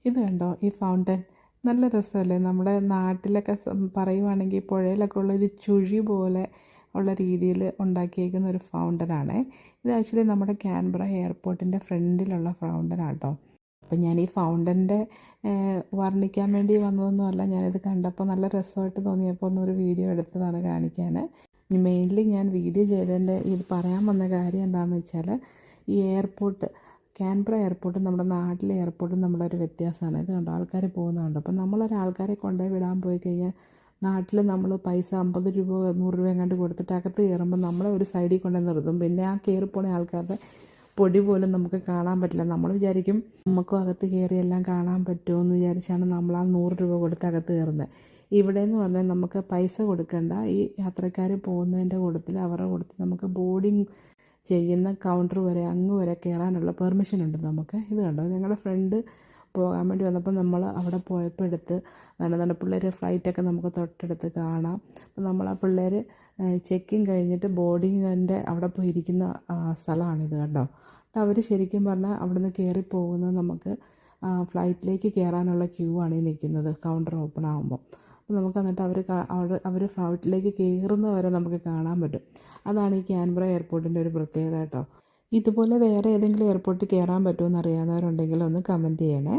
ഇത് കണ്ടോ ഈ ഫൗണ്ടൻ നല്ല രസമല്ലേ? നമ്മുടെ നാട്ടിലൊക്കെ പറയുവാണെങ്കിൽ പുഴയിലൊക്കെ ഉള്ളൊരു ചുഴി പോലെ ഉള്ള രീതിയിൽ ഉണ്ടാക്കിയേക്കുന്ന ഒരു ഫൗണ്ടനാണ്. ഇത് ആക്ച്വലി നമ്മുടെ ക്യാൻബറ എയർപോർട്ടിൻ്റെ ഫ്രണ്ടിലുള്ള ഫൗണ്ടനാണ് കേട്ടോ. അപ്പം ഞാൻ ഈ ഫൗണ്ടൻ്റെ വർണ്ണിക്കാൻ വേണ്ടി വന്നതൊന്നുമല്ല, ഞാനിത് കണ്ടപ്പോൾ നല്ല രസമായിട്ട് തോന്നിയപ്പോൾ ഒന്നൊരു വീഡിയോ എടുത്തതാണ് കാണിക്കാൻ. മെയിൻലി ഞാൻ വീഡിയോ ചെയ്തതിൻ്റെ ഇത് പറയാൻ വന്ന കാര്യം എന്താണെന്ന് വെച്ചാൽ, ഈ എയർപോർട്ട് ക്യാൻബറ എയർപോർട്ടും നമ്മുടെ നാട്ടിലെ എയർപോർട്ടും നമ്മളൊരു വ്യത്യാസമാണ്. ഇത് കണ്ടോ ആൾക്കാർ പോകുന്നതുകൊണ്ട്. അപ്പം നമ്മളൊരാൾക്കാരെ കൊണ്ടുപോയി വിടാൻ പോയി കഴിഞ്ഞാൽ നാട്ടിൽ നമ്മൾ പൈസ 50 രൂപ 100 രൂപ എങ്ങാണ്ട് കൊടുത്തിട്ട് അകത്ത് കയറുമ്പോൾ നമ്മളെ ഒരു സൈഡിൽ കൊണ്ടുപോയി നിർത്തും. പിന്നെ ആ കയറിപ്പോണ ആൾക്കാരുടെ പൊടി പോലും നമുക്ക് കാണാൻ പറ്റില്ല. നമ്മൾ വിചാരിക്കും നമുക്കും അകത്ത് കയറി എല്ലാം കാണാൻ പറ്റുമോ എന്ന് വിചാരിച്ചാണ് നമ്മൾ ആ 100 രൂപ കൊടുത്ത് അകത്ത് കയറുന്നത്. ഇവിടെ എന്ന് പറഞ്ഞാൽ നമുക്ക് പൈസ കൊടുക്കേണ്ട. ഈ യാത്രക്കാർ പോകുന്നതിൻ്റെ കൂട്ടത്തിൽ അവരുടെ കൂട്ടത്തിൽ നമുക്ക് ബോർഡിങ് ചെയ്യുന്ന കൗണ്ടർ വരെ അങ്ങ് വരെ കയറാനുള്ള പെർമിഷൻ ഉണ്ട് നമുക്ക്. ഇത് കണ്ടോ ഞങ്ങളുടെ ഫ്രണ്ട് പോകാൻ വേണ്ടി വന്നപ്പോൾ നമ്മൾ അവിടെ പോയപ്പോൾ എടുത്ത് നല്ല പിള്ളേർ ഫ്ലൈറ്റൊക്കെ നമുക്ക് തൊട്ടടുത്ത് കാണാം. അപ്പോൾ നമ്മൾ ആ പിള്ളേർ ചെക്കിങ് കഴിഞ്ഞിട്ട് ബോർഡിങ്ങിൻ്റെ അവിടെ പോയി ഇരിക്കുന്ന സ്ഥലമാണിത് കണ്ടോ. അവർ ശരിക്കും പറഞ്ഞാൽ അവിടെ നിന്ന് കയറി പോകുന്നത് നമുക്ക് ഫ്ലൈറ്റിലേക്ക് കയറാനുള്ള ക്യൂ ആണ് ഈ നിൽക്കുന്നത് കൗണ്ടർ ഓപ്പൺ ആകുമ്പോൾ. അപ്പോൾ നമുക്ക് എന്നിട്ട് അവർ ഫ്ലൈറ്റിലേക്ക് കയറുന്നവരെ നമുക്ക് കാണാൻ പറ്റും. അതാണ് ഈ ക്യാൻബറ എയർപോർട്ടിൻ്റെ ഒരു പ്രത്യേകത കേട്ടോ. ഇതുപോലെ വേറെ ഏതെങ്കിലും എയർപോർട്ടിൽ കയറാൻ പറ്റുമോ എന്ന് അറിയാവുന്നവരുണ്ടെങ്കിൽ ഒന്ന് കമൻറ്റ് ചെയ്യണേ.